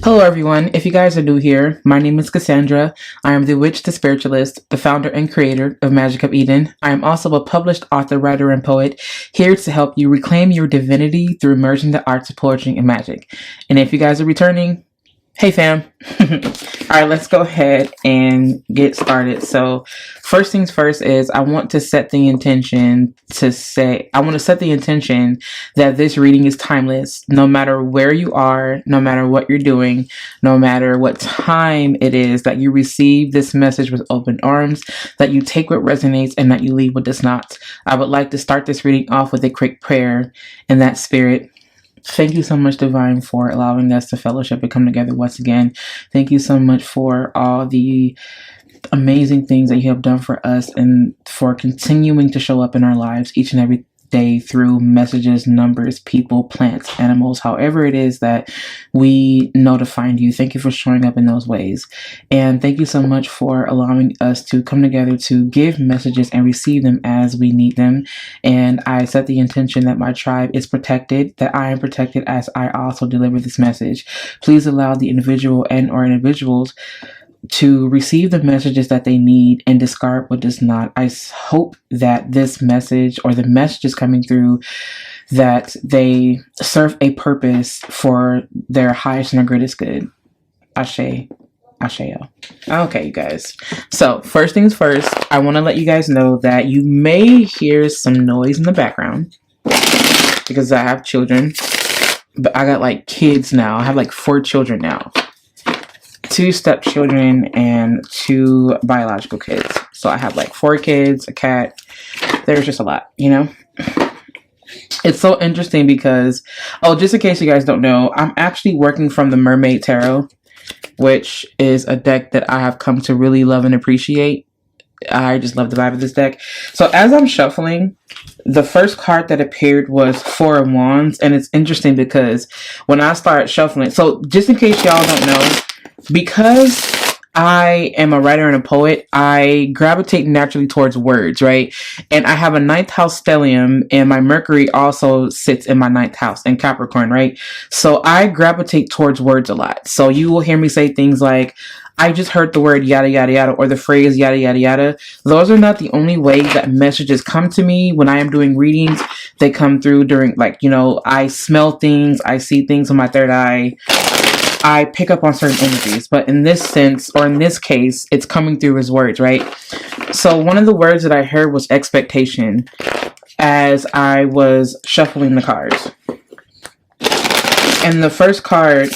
Hello everyone, if you guys are new here, my name is Cassandra. I am the witch, the spiritualist, the founder and creator of Magic of Eden. I am also a published author, writer, and poet, here to help you reclaim your divinity through merging the arts of poetry and magic. And if you guys are returning, hey fam. Alright, let's go ahead and get started. So first things first is I want to set the intention that this reading is timeless. No matter where you are, no matter what you're doing, no matter what time it is, that you receive this message with open arms, that you take what resonates and that you leave what does not. I would like to start this reading off with a quick prayer in that spirit. Thank you so much, Divine, for allowing us to fellowship and come together once again. Thank you so much for all the amazing things that you have done for us and for continuing to show up in our lives each and every day through messages, numbers, people, plants, animals, however it is that we know to find you. Thank you for showing up in those ways. And thank you so much for allowing us to come together to give messages and receive them as we need them. And I set the intention that my tribe is protected, that I am protected as I also deliver this message. Please allow the individual and or individuals to receive the messages that they need and discard what does not. I hope that this message or the messages coming through, that they serve a purpose for their highest and their greatest good. Ashe. Asheo. Okay, you guys. So first things first, I want to let you guys know that you may hear some noise in the background because I have children, but I got like kids now. I have like 4 children now. 2 stepchildren and 2 biological kids. So I have like 4 kids, a cat. There's just a lot, you know? It's so interesting because, just in case you guys don't know, I'm actually working from the Mermaid Tarot, which is a deck that I have come to really love and appreciate. I just love the vibe of this deck. So as I'm shuffling, the first card that appeared was 4 of Wands. And it's interesting because when I start shuffling, so just in case y'all don't know, because I am a writer and a poet, I gravitate naturally towards words, right? And I have a 9th house stellium, and my Mercury also sits in my 9th house in Capricorn, right? So I gravitate towards words a lot. So you will hear me say things like, I just heard the word yada, yada, yada, or the phrase yada, yada, yada. Those are not the only ways that messages come to me when I am doing readings. They come through during, like, you know, I smell things, I see things with my third eye. I pick up on certain energies, but in this sense, or in this case, it's coming through as words, right? So one of the words that I heard was expectation as I was shuffling the cards. And the first card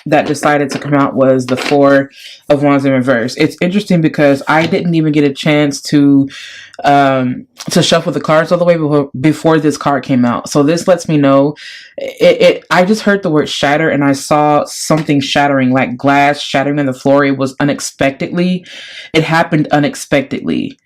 that decided to come out was the 4 of Wands in reverse. It's interesting because I didn't even get a chance to shuffle the cards all the way before this card came out. So this lets me know I just heard the word shatter and I saw something shattering, like glass shattering on the floor. It was unexpectedly. It happened unexpectedly.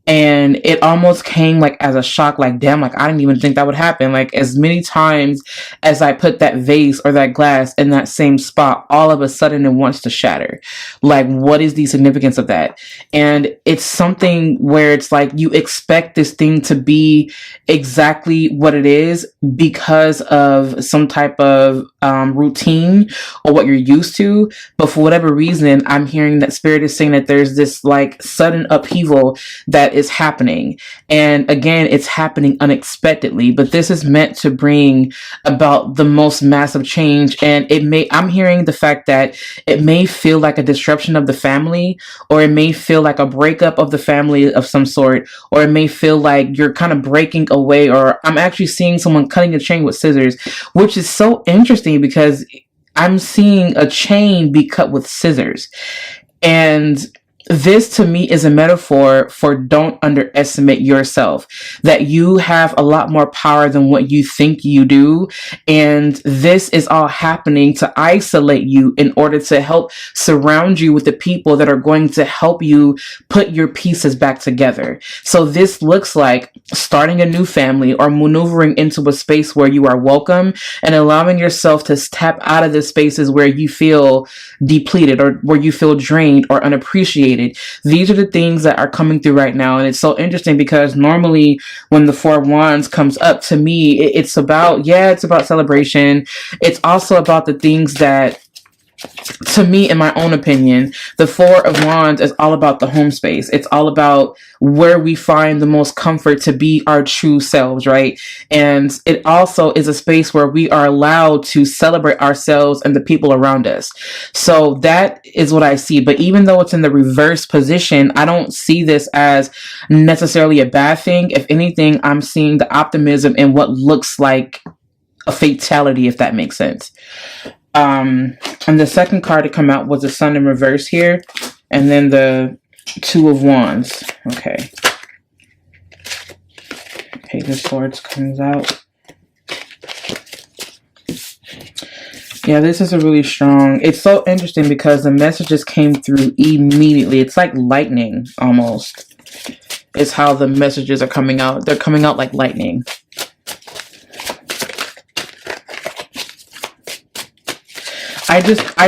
And it almost came like as a shock, like, damn, like I didn't even think that would happen. Like as many times as I put that vase or that glass in that same spot, all of a sudden it wants to shatter. Like, what is the significance of that? And it's something where it's like you expect this thing to be exactly what it is because of some type of routine or what you're used to. But for whatever reason, I'm hearing that Spirit is saying that there's this like sudden upheaval that is happening. And again, it's happening unexpectedly, but this is meant to bring about the most massive change. And I'm hearing the fact that it may feel like a disruption of the family, or it may feel like a breakup of the family of some sort, or it may feel like you're kind of breaking away, or I'm actually seeing someone cutting a chain with scissors, which is so interesting because I'm seeing a chain be cut with scissors. And this to me is a metaphor for don't underestimate yourself, that you have a lot more power than what you think you do. And this is all happening to isolate you in order to help surround you with the people that are going to help you put your pieces back together. So this looks like starting a new family or maneuvering into a space where you are welcome and allowing yourself to step out of the spaces where you feel depleted or where you feel drained or unappreciated. These are the things that are coming through right now. And it's so interesting because normally when the 4 of Wands comes up, to me, it's about celebration. It's also about the things that to me, in my own opinion, the Four of Wands is all about the home space. It's all about where we find the most comfort to be our true selves, right? And it also is a space where we are allowed to celebrate ourselves and the people around us. So that is what I see. But even though it's in the reverse position, I don't see this as necessarily a bad thing. If anything, I'm seeing the optimism in what looks like a fatality, if that makes sense. And the second card to come out was the Sun in reverse here, and then the Two of Wands. Okay. Page of Swords comes out. Yeah, this is a really strong. It's so interesting because the messages came through immediately. It's like lightning almost. It's how the messages are coming out. They're coming out like lightning. I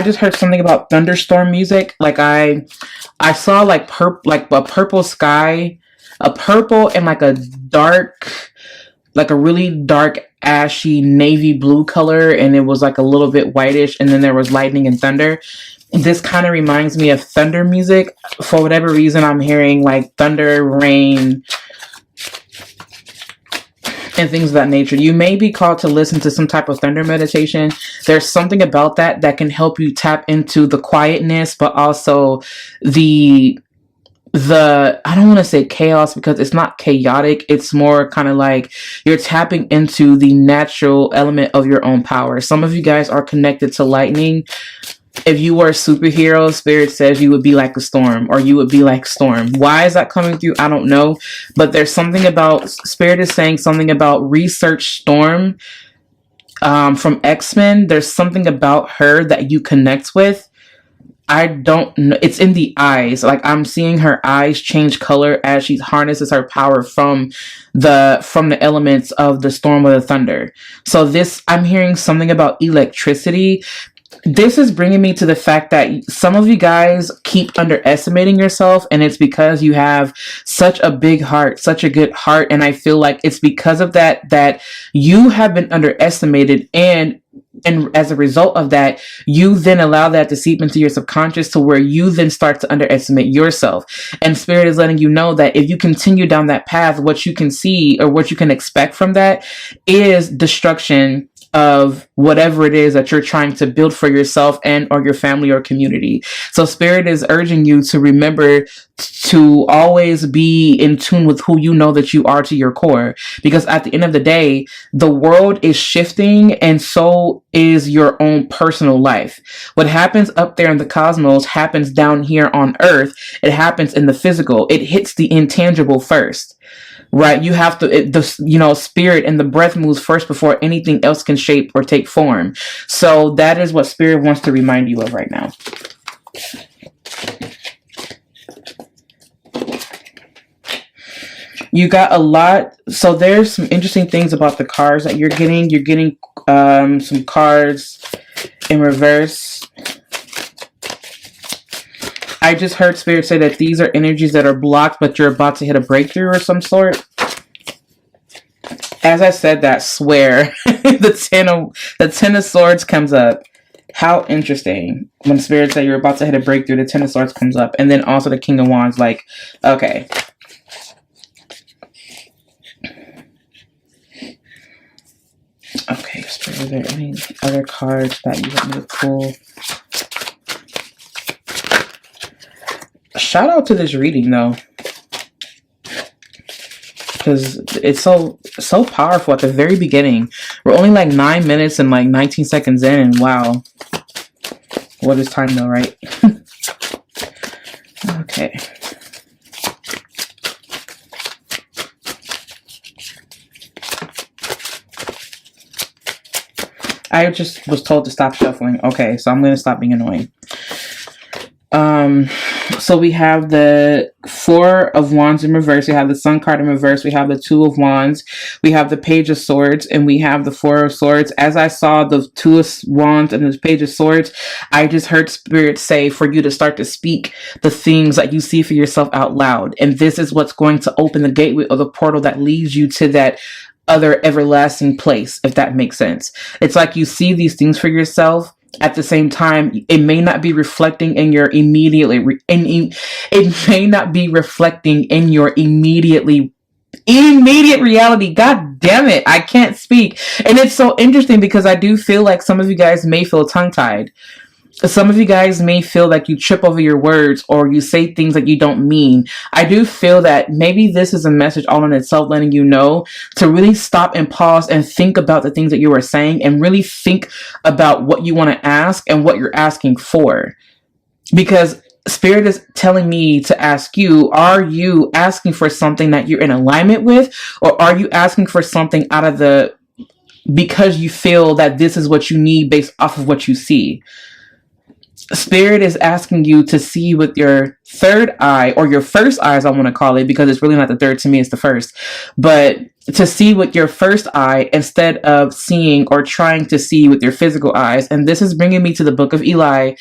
just heard something about thunderstorm music. Like I saw like a purple sky, a purple and like a dark, like a really dark ashy navy blue color, and it was like a little bit whitish, and then there was lightning and thunder. This kind of reminds me of thunder music. For whatever reason, I'm hearing like thunder, rain, and things of that nature. You may be called to listen to some type of thunder meditation. There's something about that can help you tap into the quietness, but also the I don't want to say chaos because it's not chaotic. It's more kind of like you're tapping into the natural element of your own power. Some of you guys are connected to lightning. If you were a superhero, Spirit says you would be like a storm, or you would be like Storm. Why is that coming through? I don't know. But there's something about, Spirit is saying something about research Storm from X-Men. There's something about her that you connect with. I don't know. It's in the eyes. Like I'm seeing her eyes change color as she harnesses her power from the elements of the storm or the thunder. So this, I'm hearing something about electricity. This is bringing me to the fact that some of you guys keep underestimating yourself, and it's because you have such a big heart, such a good heart. And I feel like it's because of that you have been underestimated, and as a result of that, you then allow that to seep into your subconscious to where you then start to underestimate yourself. And Spirit is letting you know that if you continue down that path, what you can see or what you can expect from that is destruction of whatever it is that you're trying to build for yourself and or your family or community. So Spirit is urging you to remember to always be in tune with who you know that you are to your core, because at the end of the day, the world is shifting, and so is your own personal life. What happens up there in the cosmos happens down here on earth. It happens in the physical. It hits the intangible first. Right, you have to, spirit and the breath moves first before anything else can shape or take form. So that is what Spirit wants to remind you of right now. You got a lot. So there's some interesting things about the cards that you're getting. You're getting some cards in reverse. I just heard Spirit say that these are energies that are blocked, but you're about to hit a breakthrough or some sort. As I said that, swear, the Ten of Swords comes up. How interesting. When Spirit said you're about to hit a breakthrough, the Ten of Swords comes up. And then also the King of Wands, like, okay. Okay, Spirit, are there any other cards that you want me to pull? Shout out to this reading though, because it's so powerful at the very beginning. We're only like 9 minutes and like 19 seconds in, and wow, what is time though, right? Okay. I just was told to stop shuffling. Okay, so I'm going to stop being annoying. So we have the Four of Wands in reverse. We have the Sun card in reverse. We have the Two of Wands. We have the Page of Swords, and we have the Four of Swords. As I saw the Two of Wands and the Page of Swords, I just heard Spirit say for you to start to speak the things that you see for yourself out loud. And this is what's going to open the gateway or the portal that leads you to that other everlasting place, if that makes sense. It's like you see these things for yourself, At the same time, it may not be reflecting in your it may not be reflecting in your immediate reality. God damn it, I can't speak. And it's so interesting because I do feel like some of you guys may feel tongue tied. Some of you guys may feel like you trip over your words or you say things that you don't mean. I do feel that maybe this is a message all in itself, letting you know to really stop and pause and think about the things that you are saying and really think about what you want to ask and what you're asking for. Because Spirit is telling me to ask you, are you asking for something that you're in alignment with, or are you asking for something because you feel that this is what you need based off of what you see? Spirit is asking you to see with your third eye, or your first eye, as I want to call it, because it's really not the third. To me, it's the first. But to see with your first eye instead of seeing or trying to see with your physical eyes. And this is bringing me to the book of Eli.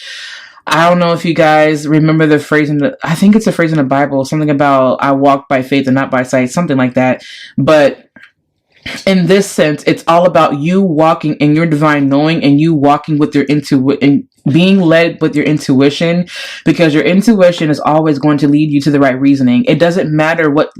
I don't know if you guys remember the phrase I think it's a phrase in the Bible, something about I walk by faith and not by sight, something like that. But in this sense, it's all about you walking in your divine knowing and you walking with your intuition, being led with your intuition, because your intuition is always going to lead you to the right reasoning. It doesn't matter what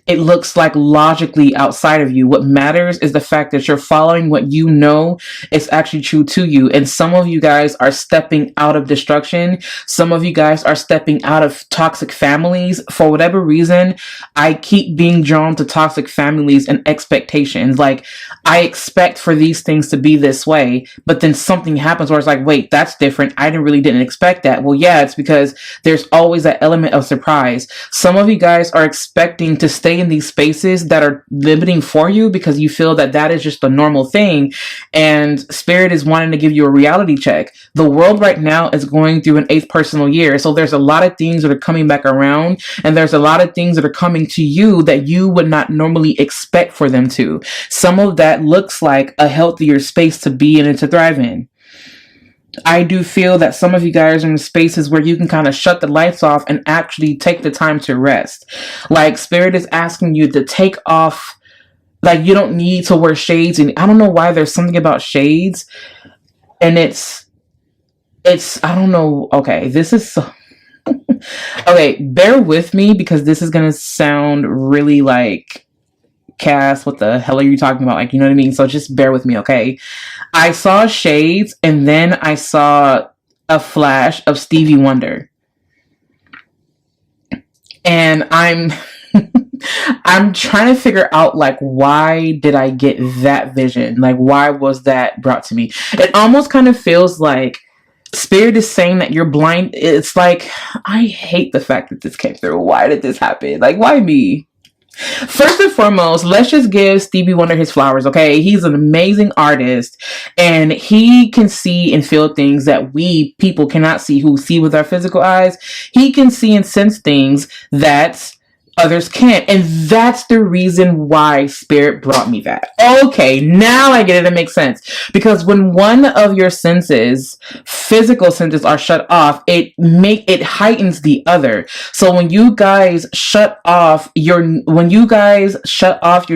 it looks like logically outside of you. What matters is the fact that you're following what you know is actually true to you. And some of you guys are stepping out of destruction. Some of you guys are stepping out of toxic families. For whatever reason, I keep being drawn to toxic families and expectations. Like, I expect for these things to be this way, but then something happens where it's like, wait, that's different. I didn't expect that. Well, yeah, it's because there's always that element of surprise. Some of you guys are expecting to stay in these spaces that are limiting for you because you feel that that is just a normal thing. And Spirit is wanting to give you a reality check. The world right now is going through an 8th personal year. So there's a lot of things that are coming back around, and there's a lot of things that are coming to you that you would not normally expect for them to. Some of that looks like a healthier space to be in and to thrive in. I do feel that some of you guys are in spaces where you can kind of shut the lights off and actually take the time to rest. Like, Spirit is asking you to take off, like, you don't need to wear shades. And I don't know why there's something about shades. And it's, I don't know. Okay, this is so... Okay, bear with me because this is going to sound really like, Cass, what the hell are you talking about? Like, you know what I mean? So just bear with me, okay? I saw shades and then I saw a flash of Stevie Wonder. And I'm I'm trying to figure out, like, why did I get that vision? Like, why was that brought to me? It almost kind of feels like Spirit is saying that you're blind. It's like, I hate the fact that this came through. Why did this happen? Like, why me? First and foremost, let's just give Stevie Wonder his flowers, okay? He's an amazing artist, and he can see and feel things that we people cannot see, who see with our physical eyes. He can see and sense things that others can't. And that's the reason why Spirit brought me that. Okay, now I get it. It makes sense. Because when one of your senses, physical senses, are shut off, it heightens the other. So when you guys shut off your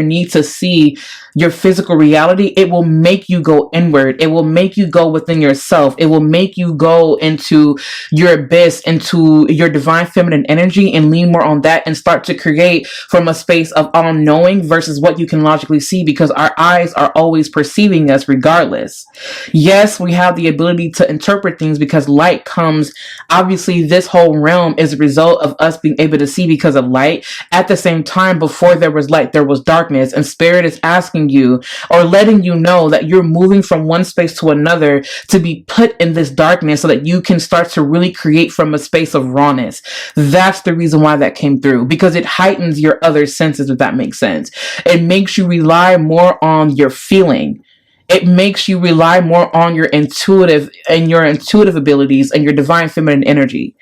need to see your physical reality, it will make you go inward. It will make you go within yourself. It will make you go into your abyss, into your divine feminine energy, and lean more on that and start to create from a space of all-knowing versus what you can logically see, because our eyes are always perceiving us regardless. Yes, we have the ability to interpret things because light comes. Obviously, this whole realm is a result of us being able to see because of light. At the same time, before there was light, there was darkness, and Spirit is asking you or letting you know that you're moving from one space to another to be put in this darkness so that you can start to really create from a space of rawness. That's the reason why that came through, because it heightens your other senses, if that makes sense. It makes you rely more on your feeling. It makes you rely more on your intuitive abilities and your divine feminine energy.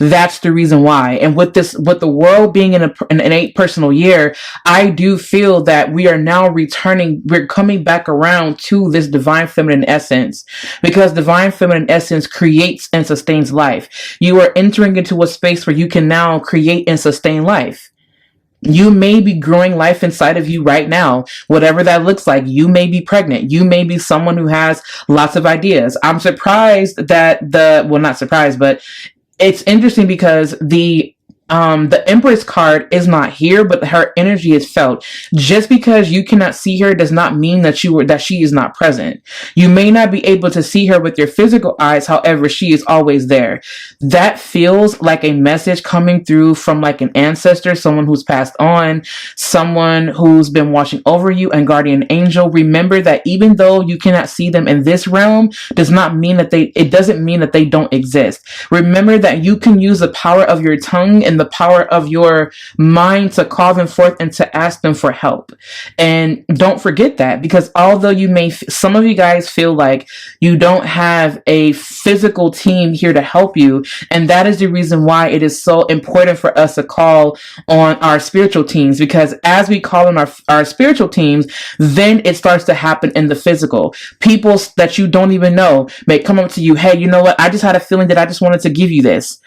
That's the reason why. And with the world being in an 8th personal year, I do feel that we are now we're coming back around to this divine feminine essence, because divine feminine essence creates and sustains life. You are entering into a space where you can now create and sustain life. You may be growing life inside of you right now, whatever that looks like. You may be pregnant. You may be someone who has lots of ideas. I'm surprised that not surprised, but it's interesting because the Empress card is not here, but her energy is felt. Just because you cannot see her does not mean that she is not present. You may not be able to see her with your physical eyes, however, she is always there. That feels like a message coming through from like an ancestor, someone who's passed on, someone who's been watching over you, and guardian angel. Remember that even though you cannot see them in this realm, does not mean that it doesn't mean that they don't exist. Remember that you can use the power of your tongue and the power of your mind to call them forth and to ask them for help. And don't forget that, because although some of you guys feel like you don't have a physical team here to help you, and that is the reason why it is so important for us to call on our spiritual teams, because as we call on our spiritual teams, then it starts to happen in the physical. People that you don't even know may come up to you, hey, you know what? I just had a feeling that I just wanted to give you this.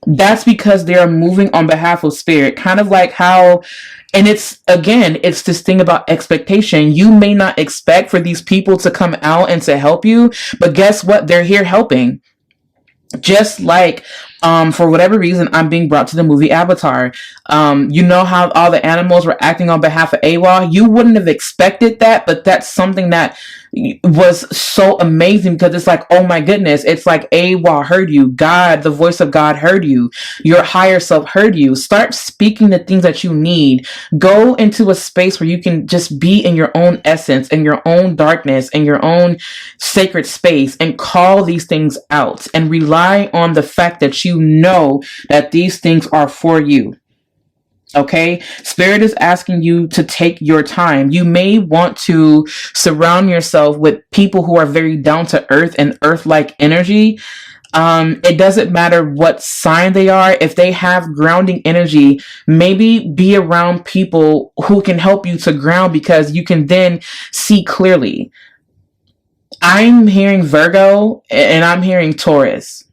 That's because they are moving on behalf of spirit, kind of like how, and it's this thing about expectation. You may not expect for these people to come out and to help you, but guess what? They're here helping. Just like, for whatever reason, I'm being brought to the movie Avatar. You know how all the animals were acting on behalf of Awa? You wouldn't have expected that, but that's something that was so amazing, because it's like, oh my goodness, it's like Awa heard you. God, the voice of God heard you. Your higher self heard you. Start speaking the things that you need. Go into a space where you can just be in your own essence, in your own darkness, in your own sacred space, and call these things out and rely on the fact that you know that these things are for you. Okay, Spirit is asking you to take your time. You may want to surround yourself with people who are very down to earth and earth-like energy. It doesn't matter what sign they are. If they have grounding energy, maybe be around people who can help you to ground, because you can then see clearly. I'm hearing Virgo and I'm hearing Taurus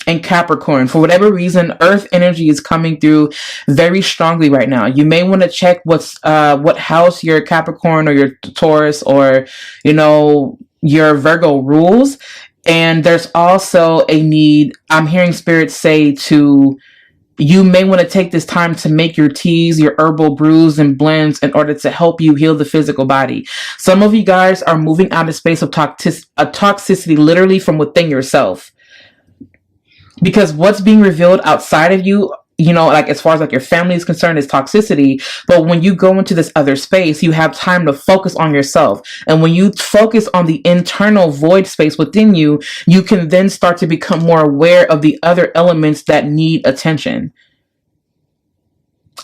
and Capricorn. For whatever reason, earth energy is coming through very strongly right now. You may want to check what house your Capricorn or your Taurus or, your Virgo rules. And there's also a need, I'm hearing Spirit say, you may want to take this time to make your teas, your herbal brews and blends in order to help you heal the physical body. Some of you guys are moving out of space of toxicity literally from within yourself. Because what's being revealed outside of you, like as far as like your family is concerned, is toxicity. But when you go into this other space, you have time to focus on yourself. And when you focus on the internal void space within you, you can then start to become more aware of the other elements that need attention.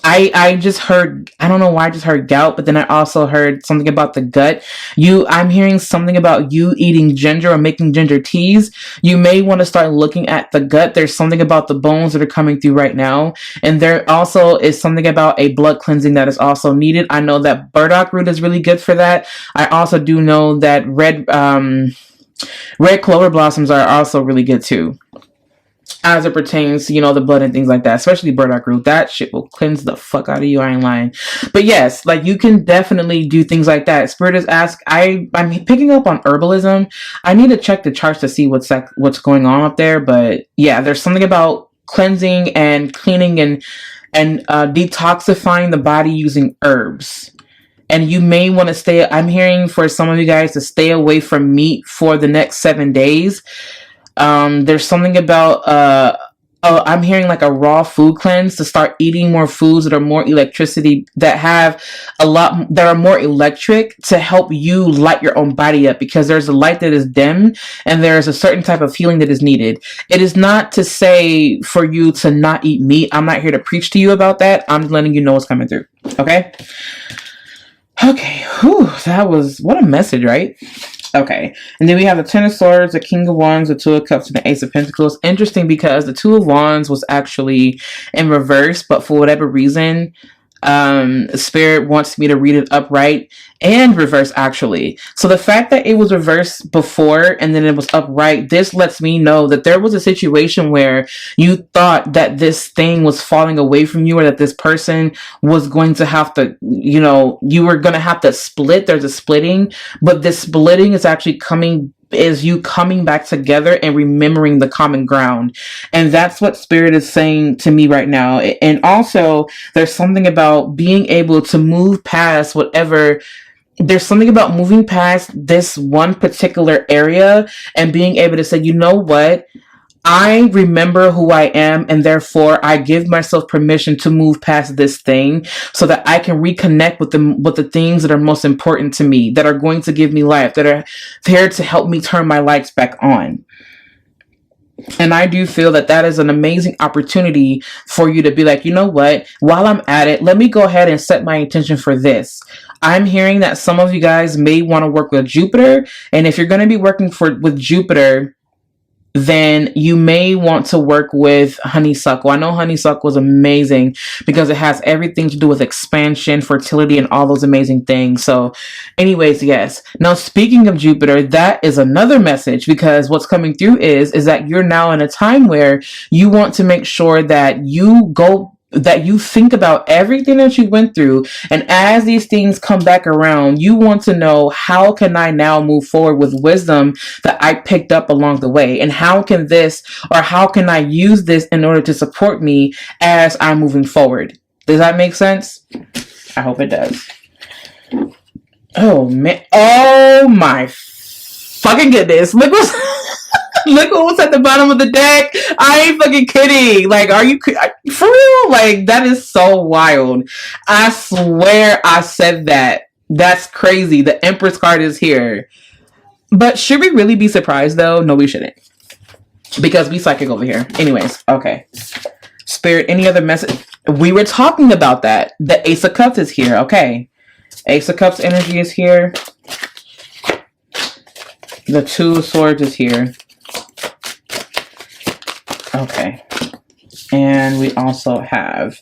I just heard, I don't know why I just heard gout, but then I also heard something about the gut. I'm hearing something about you eating ginger or making ginger teas. You may want to start looking at the gut. There's something about the bones that are coming through right now. And there also is something about a blood cleansing that is also needed. I know that burdock root is really good for that. I also do know that red clover blossoms are also really good too, as it pertains to, the blood and things like that, especially burdock root. That shit will cleanse the fuck out of you. I ain't lying. But yes, like you can definitely do things like that. Spirit is I'm picking up on herbalism. I need to check the charts to see what's going on up there. But yeah, there's something about cleansing and cleaning and detoxifying the body using herbs. And you may want to I'm hearing for some of you guys to stay away from meat for the next 7 days. There's something about, I'm hearing like a raw food cleanse, to start eating more foods that are more electricity, that are more electric, to help you light your own body up, because there's a light that is dim and there's a certain type of healing that is needed. It is not to say for you to not eat meat. I'm not here to preach to you about that. I'm letting you know what's coming through. Okay. Whew, what a message, right? Okay, and then we have the Ten of Swords, the King of Wands, the Two of Cups, and the Ace of Pentacles. Interesting, because the Two of Wands was actually in reverse, but for whatever reason, Spirit wants me to read it upright and reverse, actually. So the fact that it was reversed before and then it was upright, this lets me know that there was a situation where you thought that this thing was falling away from you, or that this person was going to have to, you were going to have to split. There's a splitting, but this splitting is actually you coming back together and remembering the common ground. And that's what Spirit is saying to me right now. And also, there's something about being able to move past whatever. There's something about moving past this one particular area and being able to say, you know what? I remember who I am, and therefore I give myself permission to move past this thing so that I can reconnect with the things that are most important to me, that are going to give me life, that are there to help me turn my lights back on. And I do feel that that is an amazing opportunity for you to be like, you know what, while I'm at it, let me go ahead and set my intention for this. I'm hearing that some of you guys may want to work with Jupiter. And if you're going to be working with Jupiter, then you may want to work with honeysuckle. I know honeysuckle is amazing because it has everything to do with expansion, fertility, and all those amazing things. So anyways, yes. Now, speaking of Jupiter, that is another message, because what's coming through is that you're now in a time where you want to make sure that you think about everything that you went through. And as these things come back around, you want to know, how can I now move forward with wisdom that I picked up along the way? And how can I use this in order to support me as I'm moving forward? Does that make sense? I hope it does. Oh man. Oh my fucking goodness. Look what was at the bottom of the deck. I ain't fucking kidding. Like, are you for real? Like, that is so wild. I swear I said that. That's crazy. The Empress card is here. But should we really be surprised though? No, we shouldn't. Because we psychic over here. Anyways, okay. Spirit, any other message? We were talking about that. The Ace of Cups is here. Okay. Ace of Cups energy is here. The Two of Swords is here. Okay. And we also have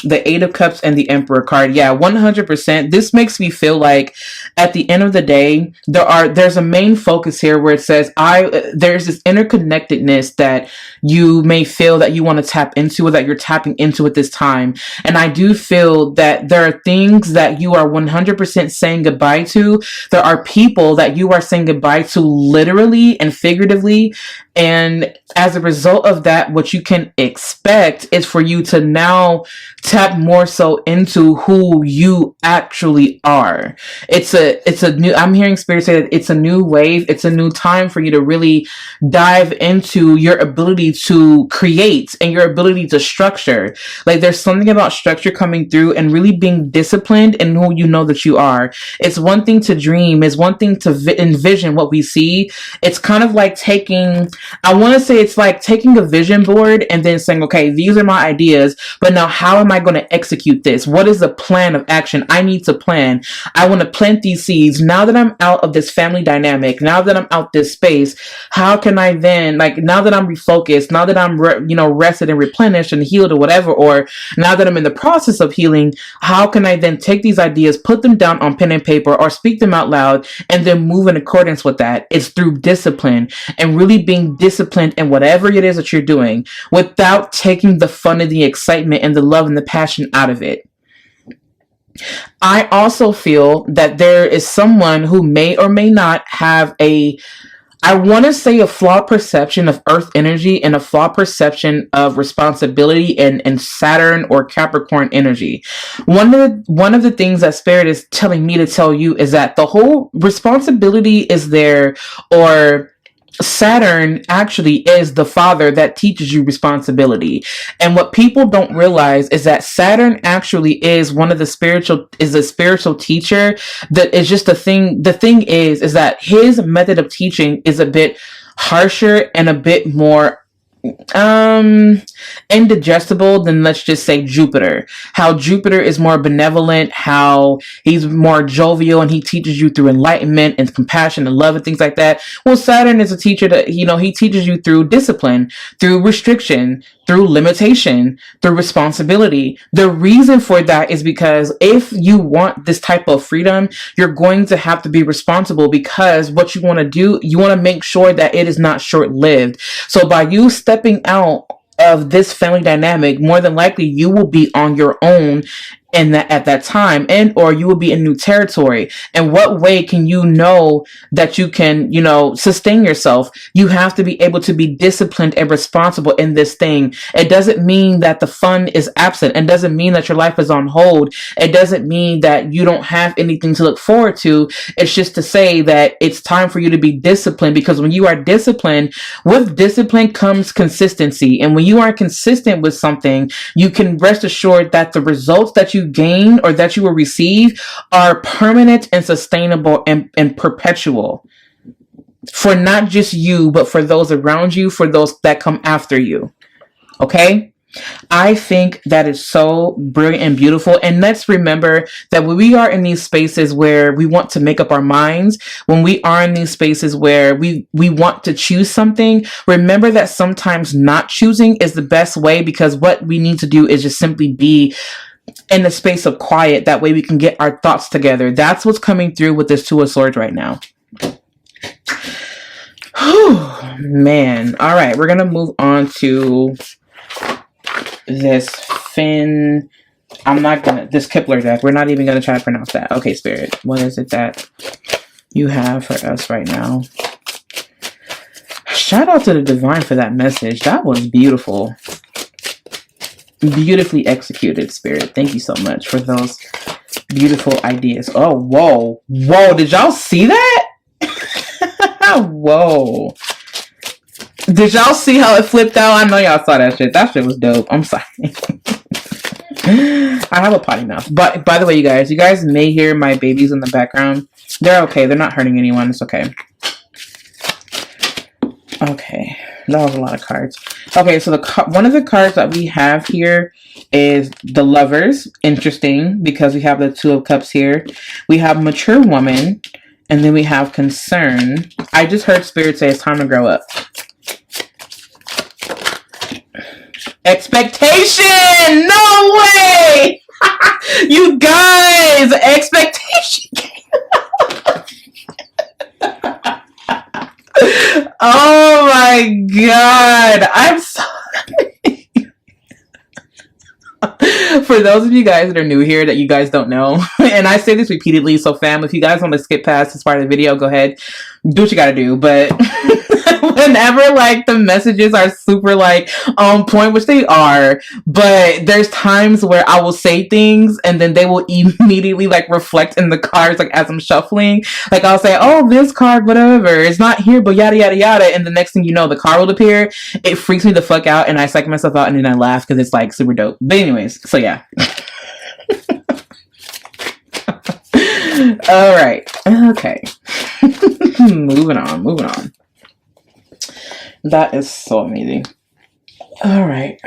the Eight of Cups and the Emperor card. Yeah, 100%. This makes me feel like at the end of the day, there's a main focus here where it says there's this interconnectedness that you may feel that you want to tap into, or that you're tapping into at this time. And I do feel that there are things that you are 100% saying goodbye to. There are people that you are saying goodbye to literally and figuratively. And as a result of that, what you can expect is for you to now tap more so into who you actually are. It's a new, I'm hearing Spirit say that it's a new wave. It's a new time for you to really dive into your ability to create and your ability to structure. Like, there's something about structure coming through and really being disciplined in who you know that you are. It's one thing to dream. It's one thing to envision what we see. It's kind of like I want to say it's like taking a vision board and then saying, okay, these are my ideas, but now how am I going to execute this? What is the plan of action? I need to plan. I want to plant these seeds. Now that I'm out of this family dynamic, now that I'm out this space, how can I then, like, now that I'm refocused, now that I'm, rested and replenished and healed or whatever, or now that I'm in the process of healing, how can I then take these ideas, put them down on pen and paper, or speak them out loud, and then move in accordance with that? It's through discipline and really being disciplined in whatever it is that you're doing without taking the fun and the excitement and the love and the passion out of it. I also feel that there is someone who may or may not have I want to say a flawed perception of earth energy and a flawed perception of responsibility and Saturn or Capricorn energy. One of the things that Spirit is telling me to tell you is that the whole responsibility is there, or Saturn actually is the father that teaches you responsibility. And what people don't realize is that Saturn actually is a spiritual teacher. That is just the thing. The thing is that his method of teaching is a bit harsher and a bit more indigestible, then let's just say Jupiter. How Jupiter is more benevolent, how he's more jovial, and he teaches you through enlightenment and compassion and love and things like that. Well, Saturn is a teacher that, he teaches you through discipline, through restriction, through limitation, through responsibility. The reason for that is because if you want this type of freedom, you're going to have to be responsible, because what you want to do, you want to make sure that it is not short-lived. So by you stepping out of this family dynamic, more than likely you will be on your own at that time, and or you will be in new territory. And what way can you know that you can sustain yourself? You have to be able to be disciplined and responsible in this thing. It doesn't mean that the fun is absent. It doesn't mean that your life is on hold. It doesn't mean that you don't have anything to look forward to. It's just to say that it's time for you to be disciplined, because when you are disciplined, with discipline comes consistency. And when you are consistent with something, you can rest assured that the results that you gain or that you will receive are permanent and sustainable and perpetual, for not just you, but for those around you, for those that come after you. Okay? I think that is so brilliant and beautiful. And let's remember that when we are in these spaces where we want to make up our minds, when we are in these spaces where we want to choose something, remember that sometimes not choosing is the best way, because what we need to do is just simply be in the space of quiet. That way we can get our thoughts together. That's what's coming through with this Two of Swords right now. Whew, man. All right, we're gonna move on to this this Kepler deck. We're not even gonna try to pronounce that. Okay, Spirit, what is it that you have for us right now? Shout out to the Divine for that message. That was beautiful. Beautifully executed, Spirit. Thank you so much for those beautiful ideas. Oh, whoa. Whoa, did y'all see that? Whoa. Did y'all see how it flipped out? I know y'all saw that shit. That shit was dope. I'm sorry. I have a potty mouth. But by the way, you guys may hear my babies in the background. They're okay. They're not hurting anyone. It's okay. Okay. That was a lot of cards. Okay, so one of the cards that we have here is the Lovers. Interesting, because we have the Two of Cups here. We have Mature Woman, and then we have Concern. I just heard Spirit say it's time to grow up. Expectation! No way! You guys! Expectation! Oh my god, I'm sorry. For those of you guys that are new here that you guys don't know, and I say this repeatedly, so fam, if you guys want to skip past this part of the video, go ahead, do what you gotta do. But whenever like the messages are super like on point, which they are, but there's times where I will say things and then they will immediately like reflect in the cards, like as I'm shuffling. Like I'll say, oh, this card, whatever, it's not here, but yada yada yada, and the next thing you know, the card will appear. It freaks me the fuck out, and I psych myself out, and then I laugh because it's like super dope. But anyways, so yeah. All right. Okay. moving on. That is so amazing. All right.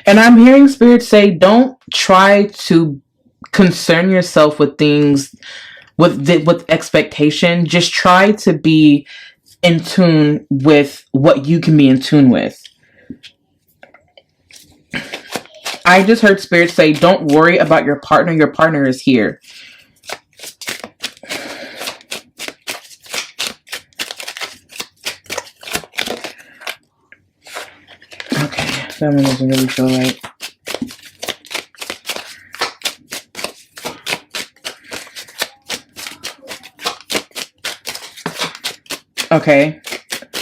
And I'm hearing Spirit say, don't try to concern yourself with things with expectation. Just try to be in tune with what you can be in tune with. I just heard Spirit say, don't worry about your partner. Your partner is here. Okay, that one doesn't really feel right. Okay,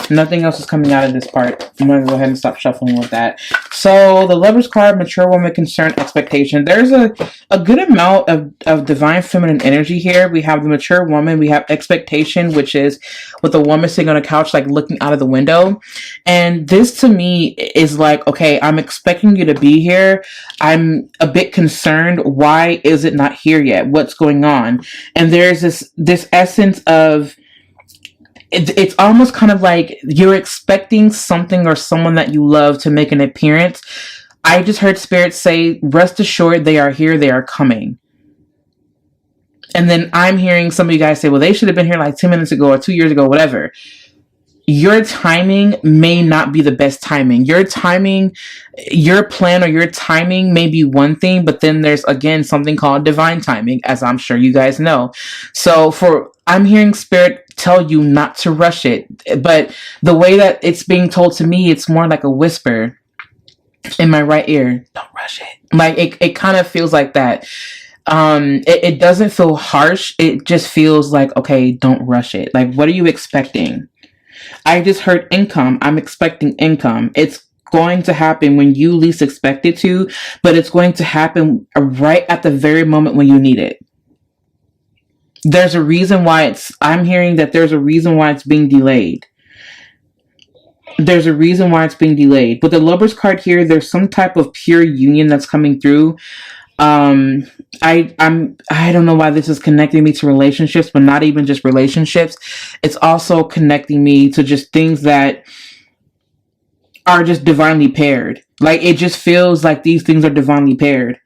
nothing else is coming out of this part. I'm going to go ahead and stop shuffling with that. So the Lover's card, mature woman, concern, expectation. There's a good amount of divine feminine energy here. We have the mature woman. We have expectation, which is with a woman sitting on a couch, like looking out of the window. And this to me is like, okay, I'm expecting you to be here. I'm a bit concerned. Why is it not here yet? What's going on? And there's this essence of, it's almost kind of like you're expecting something or someone that you love to make an appearance. I just heard Spirit say, rest assured they are here, they are coming. And then I'm hearing some of you guys say, well, they should have been here like 10 minutes ago or 2 years ago, whatever. Your timing may not be the best timing. Your timing, your plan or your timing may be one thing, but then there's again something called divine timing, as I'm sure you guys know. So I'm hearing Spirit tell you not to rush it, but the way that it's being told to me, it's more like a whisper in my right ear. Don't rush it. Like it kind of feels like that. It doesn't feel harsh. It just feels like, okay, don't rush it. Like, what are you expecting? I just heard income. I'm expecting income. It's going to happen when you least expect it to, but it's going to happen right at the very moment when you need it. There's a reason why I'm hearing that there's a reason why it's being delayed. There's a reason why it's being delayed. With the Lovers card here, there's some type of pure union that's coming through. I don't know why this is connecting me to relationships, but not even just relationships. It's also connecting me to just things that are just divinely paired. Like, it just feels like these things are divinely paired.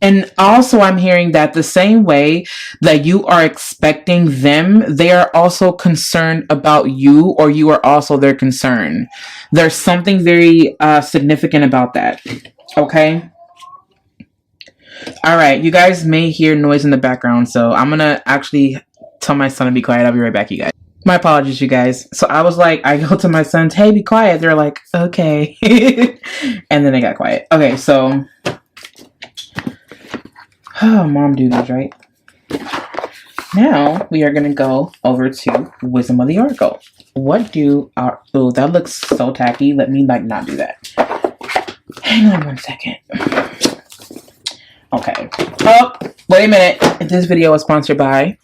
And also I'm hearing that the same way that you are expecting them, they are also concerned about you, or you are also their concern. There's something very significant about that. Okay? All right. You guys may hear noise in the background, so I'm going to actually tell my son to be quiet. I'll be right back, you guys. My apologies, you guys. So I was like, I go to my sons, hey, be quiet. They're like, okay. And then they got quiet. Okay, so... Oh, mom duties, right? Now we are going to go over to Wisdom of the Oracle. What do our... Oh, that looks so tacky. Let me not do that. Hang on one second. Okay. Oh, wait a minute. This video is sponsored by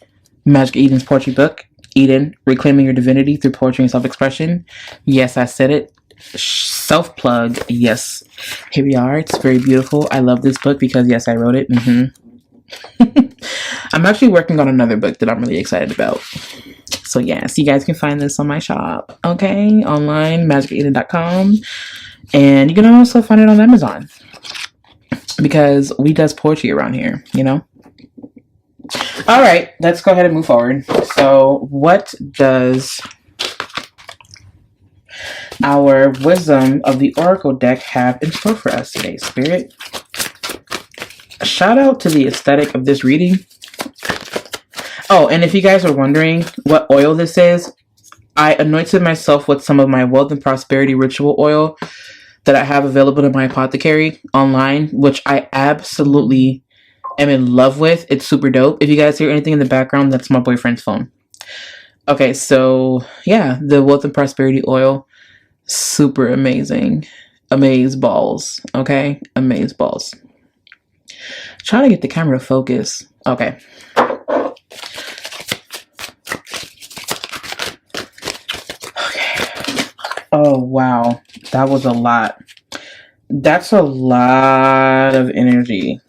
Magic Eden's poetry book, Eden, Reclaiming Your Divinity Through Poetry and Self-Expression. Yes, I said it. Self-plug. Yes. Here we are. It's very beautiful. I love this book because, yes, I wrote it. I'm actually working on another book that I'm really excited about. So yes, you guys can find this on my shop. Okay, online, magiceden.com. And you can also find it on Amazon. Because we does poetry around here, you know? Alright, let's go ahead and move forward. So what does our Wisdom of the Oracle deck have in store for us today, Spirit? Shout out to the aesthetic of this reading. Oh, and if you guys are wondering what oil this is, I anointed myself with some of my wealth and prosperity ritual oil that I have available in my Apothecary online, which I absolutely am in love with. It's super dope. If you guys hear anything in the background, that's my boyfriend's phone. Okay, so yeah, the wealth and prosperity oil, super amazing. Amaze balls. Okay, amaze balls. Trying to get the camera to focus. Okay. Okay. Oh, wow. That was a lot. That's a lot of energy.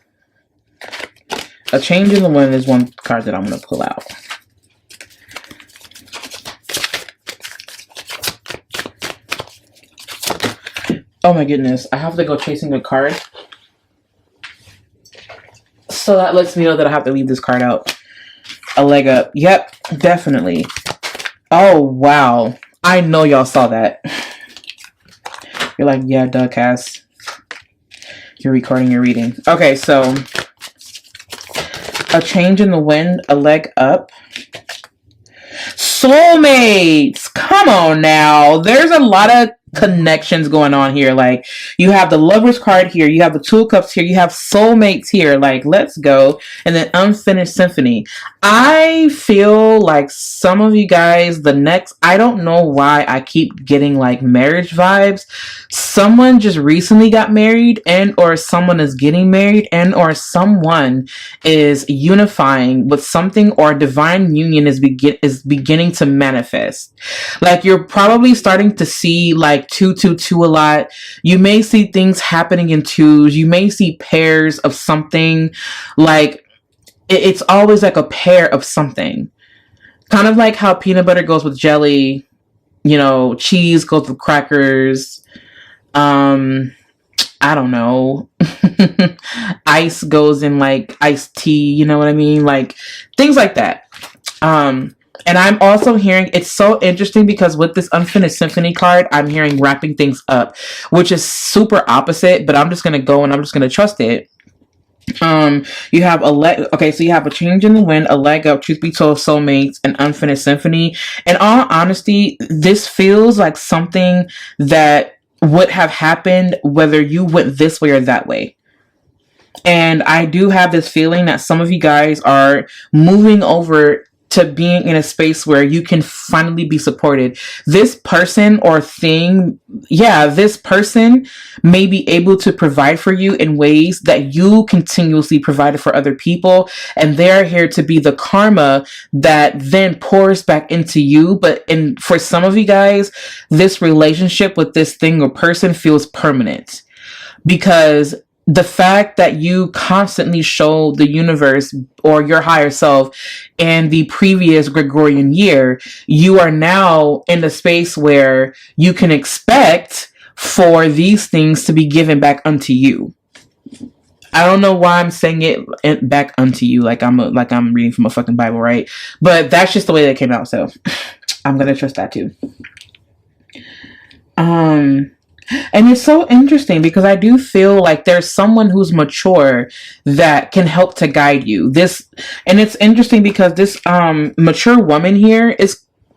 A change in the wind is one card that I'm going to pull out. Oh my goodness. I have to go chasing a card. So that lets me know that I have to leave this card out. A leg up. Yep, definitely. Oh, wow. I know y'all saw that. You're like, yeah, duh, Cass. You're recording your reading. Okay, so a change in the wind, a leg up. Soulmates! Come on now. There's a lot of connections going on here. Like, you have the Lovers card here, you have the Two of Cups here, you have soulmates here. Like, let's go. And then Unfinished Symphony. I feel like some of you guys, I don't know why I keep getting like marriage vibes. Someone just recently got married, and or someone is getting married, and or someone is unifying with something, or divine union is beginning to manifest. Like, you're probably starting to see like 222 a lot. You may see things happening in twos. You may see pairs of something. Like, it's always like a pair of something. Kind of like how peanut butter goes with jelly, cheese goes with crackers. I don't know. Ice goes in like iced tea, you know what I mean? Like, things like that. And I'm also hearing, it's so interesting because with this unfinished symphony card, I'm hearing wrapping things up, which is super opposite, but I'm just going to go and I'm just going to trust it. You have so you have a change in the wind, a leg up, truth be told, soulmates, and unfinished symphony. In all honesty, this feels like something that would have happened whether you went this way or that way. And I do have this feeling that some of you guys are moving over to being in a space where you can finally be supported. This person or thing, this person may be able to provide for you in ways that you continuously provided for other people. And they're here to be the karma that then pours back into you. For some of you guys, this relationship with this thing or person feels permanent, because the fact that you constantly show the universe or your higher self in the previous Gregorian year, you are now in a space where you can expect for these things to be given back unto you. I don't know why I'm saying it back unto you like I'm reading from a fucking Bible, right? But that's just the way that came out, so I'm gonna trust that too. And it's so interesting because I do feel like there's someone who's mature that can help to guide you. And it's interesting because this mature woman here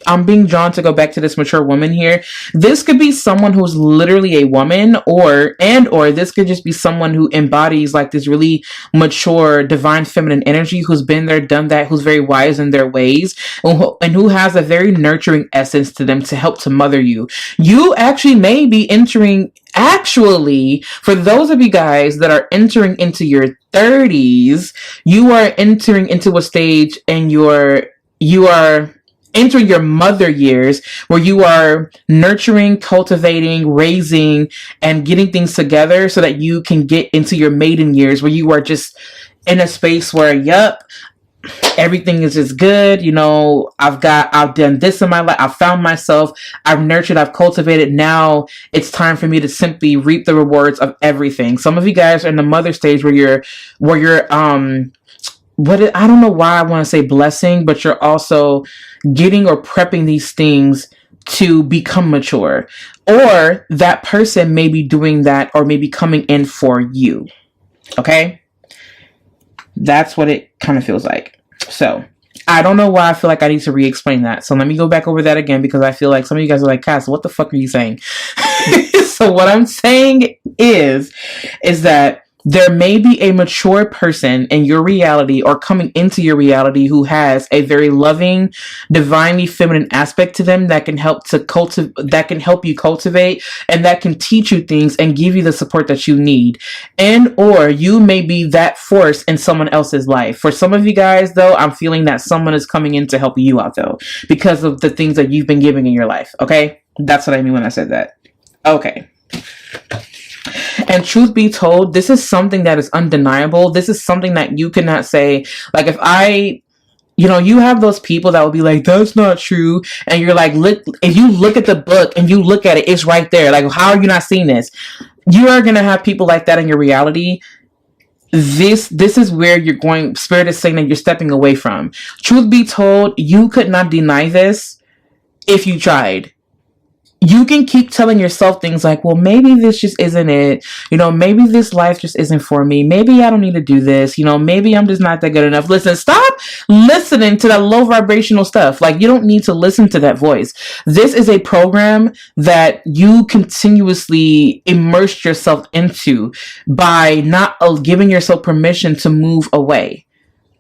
I'm being drawn to go back to this mature woman here. This could be someone who's literally a woman, or this could just be someone who embodies like this really mature divine feminine energy, who's been there, done that, who's very wise in their ways, and who has a very nurturing essence to them to help to mother you. You actually may be entering, for those of you guys that are entering into your 30s, you are entering into a stage and you are entering your mother years where you are nurturing, cultivating, raising, and getting things together so that you can get into your maiden years where you are just in a space where, everything is just good. I've done this in my life. I've found myself. I've nurtured. I've cultivated. Now it's time for me to simply reap the rewards of everything. Some of you guys are in the mother stage where you're I don't know why I want to say blessing, but you're also getting or prepping these things to become mature. Or that person may be doing that or maybe coming in for you. Okay? That's what it kind of feels like. So, I don't know why I feel like I need to re-explain that. So let me go back over that again, because I feel like some of you guys are like, Cass, what the fuck are you saying? So what I'm saying is that there may be a mature person in your reality or coming into your reality who has a very loving, divinely feminine aspect to them that can help you cultivate, and that can teach you things and give you the support that you need. And or you may be that force in someone else's life. For some of you guys, though, I'm feeling that someone is coming in to help you out, though, because of the things that you've been giving in your life. Okay? That's what I mean when I said that. Okay. And truth be told, this is something that is undeniable. This is something that you cannot say. Like, you have those people that will be like, that's not true. And you're like, look, if you look at the book and you look at it, it's right there. Like, how are you not seeing this? You are going to have people like that in your reality. This is where you're going. Spirit is saying that you're stepping away from. Truth be told, you could not deny this if you tried. You can keep telling yourself things like, well, maybe this just isn't it. Maybe this life just isn't for me. Maybe I don't need to do this. Maybe I'm just not that good enough. Listen, stop listening to that low vibrational stuff. Like, you don't need to listen to that voice. This is a program that you continuously immerse yourself into by not giving yourself permission to move away.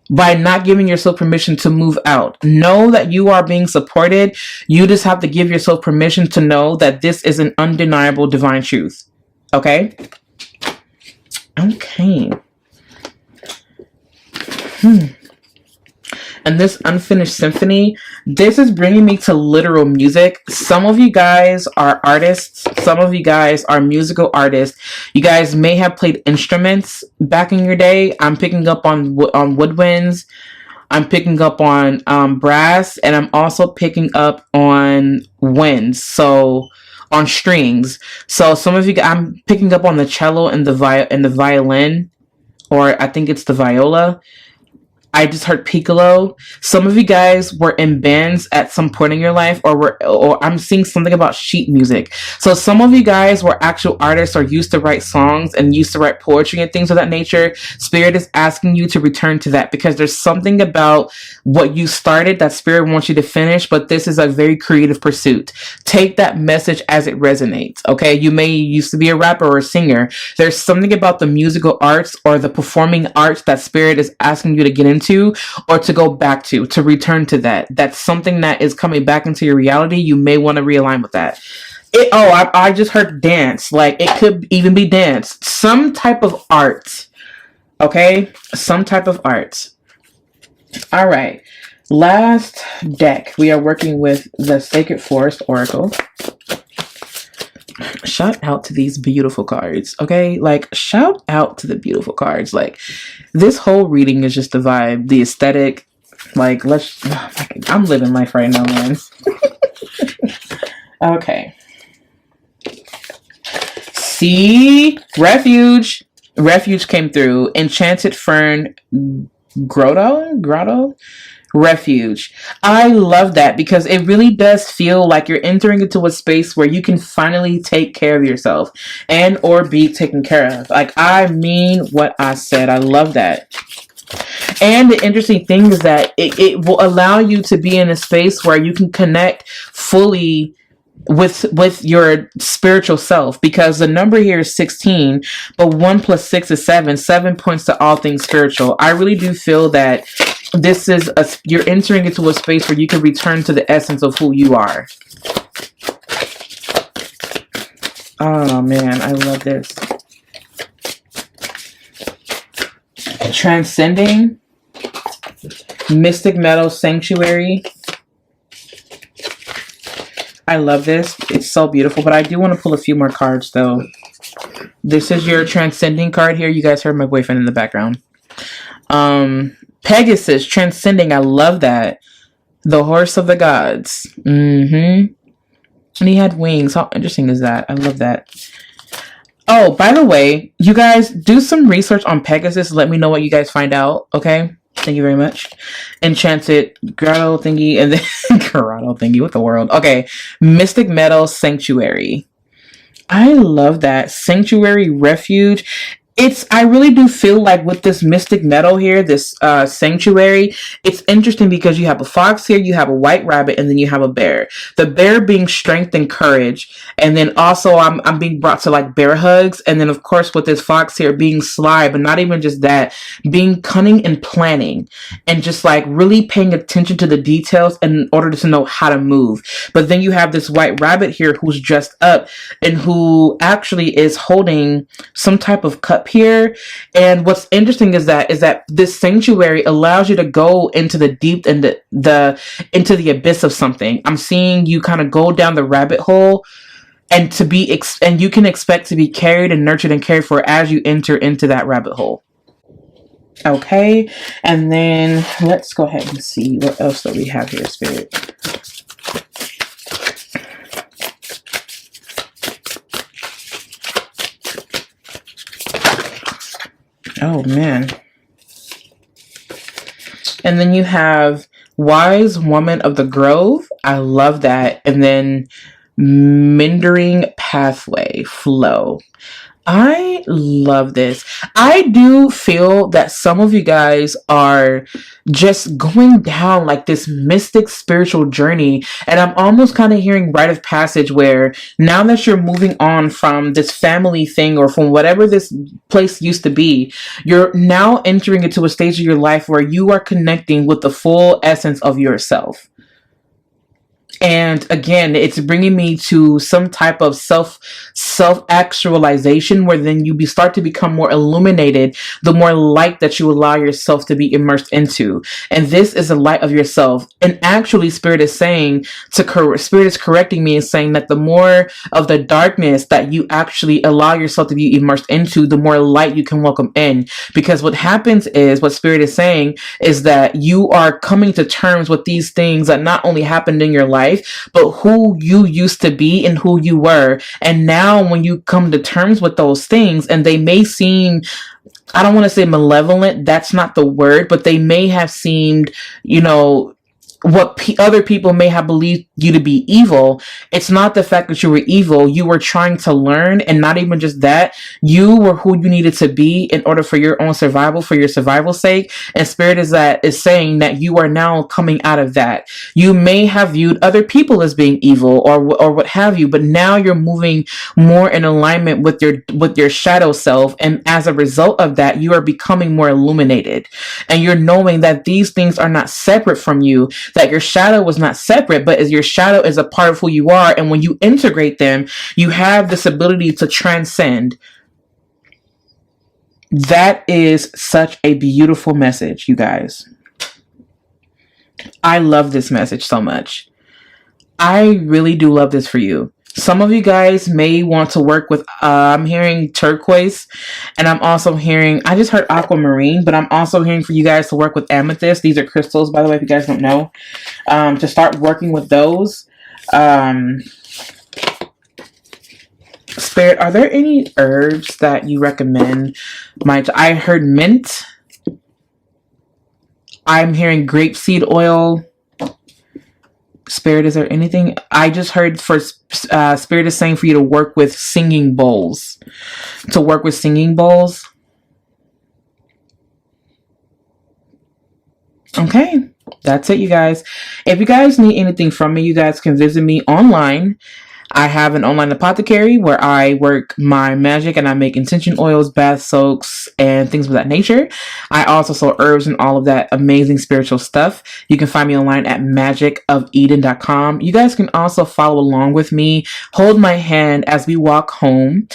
by not giving yourself permission to move out. Know that you are being supported. You just have to give yourself permission to know that this is an undeniable divine truth. Okay? Okay. And this unfinished symphony, this is bringing me to literal music. Some of you guys are artists. Some of you guys are musical artists. You guys may have played instruments back in your day. I'm picking up on woodwinds. I'm picking up on brass, and I'm also picking up on winds. So on strings. So some of you, I'm picking up on the cello and the violin, or I think it's the viola. I just heard piccolo. Some of you guys were in bands at some point in your life, or I'm seeing something about sheet music. So some of you guys were actual artists or used to write songs and used to write poetry and things of that nature. Spirit is asking you to return to that because there's something about what you started that Spirit wants you to finish, but this is a very creative pursuit. Take that message as it resonates, okay? You may used to be a rapper or a singer. There's something about the musical arts or the performing arts that Spirit is asking you to get into or to go back to return to that. That's something that is coming back into your reality. You may want to realign with that. I just heard dance. Like, it could even be dance. Some type of art. Okay? Some type of art. All right. Last deck. We are working with the Sacred Forest Oracle. Shout out to these beautiful cards, okay? Like, shout out to the beautiful cards. Like, this whole reading is just the vibe, the aesthetic. Like, I'm living life right now, man. Okay. See? Refuge. Refuge came through. Enchanted Fern Grotto? Refuge. I love that because it really does feel like you're entering into a space where you can finally take care of yourself and or be taken care of. Like, I mean what I said. I love that. And the interesting thing is that it will allow you to be in a space where you can connect fully with your spiritual self, because the number here is 16, but 1 + 6 is 7. 7 points to all things spiritual. I really do feel that this is you're entering into a space where you can return to the essence of who you are. Oh man, I love this. Transcending, Mystic Meadow Sanctuary. I love this. It's so beautiful, but I do want to pull a few more cards though. This is your transcending card here. You guys heard my boyfriend in the background. Pegasus, transcending. I love that. The horse of the gods. And he had wings. How interesting is that? I love that. Oh, by the way, you guys do some research on Pegasus. Let me know what you guys find out. Okay. Thank you very much. Enchanted grotto thingy, and then grotto thingy. What the world? Okay. Mystic Meadow Sanctuary. I love that. Sanctuary, refuge. I really do feel like with this Mystic Meadow here, this sanctuary, it's interesting because you have a fox here, you have a white rabbit, and then you have a bear. The bear being strength and courage, and then also I'm being brought to like bear hugs, and then of course with this fox here being sly, but not even just that, being cunning and planning, and just like really paying attention to the details in order to know how to move. But then you have this white rabbit here who's dressed up and who actually is holding some type of cup here. And what's interesting is that this sanctuary allows you to go into the deep and into the abyss of something. I'm seeing you kind of go down the rabbit hole, and and you can expect to be carried and nurtured and cared for as you enter into that rabbit hole. Okay, and then let's go ahead and see what else that we have here, Spirit. Oh, man. And then you have Wise Woman of the Grove. I love that. And then Mendering Pathway, Flow. I love this. I do feel that some of you guys are just going down like this mystic spiritual journey. And I'm almost kind of hearing rite of passage where now that you're moving on from this family thing or from whatever this place used to be, you're now entering into a stage of your life where you are connecting with the full essence of yourself. And again, it's bringing me to some type of self actualization, where then start to become more illuminated the more light that you allow yourself to be immersed into. And this is the light of yourself. And actually, Spirit is correcting me and saying that the more of the darkness that you actually allow yourself to be immersed into, the more light you can welcome in. Because what happens is, what Spirit is saying is that you are coming to terms with these things that not only happened in your life, but who you used to be and who you were. And now when you come to terms with those things, and they may seem, I don't want to say malevolent, that's not the word, but they may have seemed, what other people may have believed you to be evil. It's not the fact that you were evil. You were trying to learn, and not even just that, you were who you needed to be in order for your own survival, for your survival's sake. And Spirit is saying that you are now coming out of that. You may have viewed other people as being evil or what have you, but now you're moving more in alignment with your shadow self, and as a result of that, you are becoming more illuminated, and you're knowing that these things are not separate from you, that your shadow was not separate, but as your shadow is a part of who you are. And when you integrate them, you have this ability to transcend. That is such a beautiful message, you guys. I love this message so much. I really do love this for you. Some of you guys may want to work with, I'm hearing turquoise, and I'm also hearing, I just heard aquamarine, but I'm also hearing for you guys to work with amethyst. These are crystals, by the way, if you guys don't know, to start working with those. Spirit, are there any herbs that you recommend? I heard mint. I'm hearing grapeseed oil. Spirit, is there anything? I just heard for Spirit is saying for you to work with singing bowls. To work with singing bowls. Okay, that's it, you guys. If you guys need anything from me, you guys can visit me online. I have an online apothecary where I work my magic and I make intention oils, bath soaks, and things of that nature. I also sell herbs and all of that amazing spiritual stuff. You can find me online at magicofeden.com. You guys can also follow along with me, hold my hand as we walk home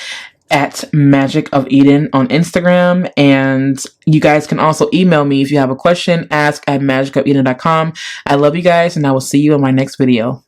at Magic of Eden on Instagram. And you guys can also email me if you have a question, ask at magicofeden.com. I love you guys, and I will see you in my next video.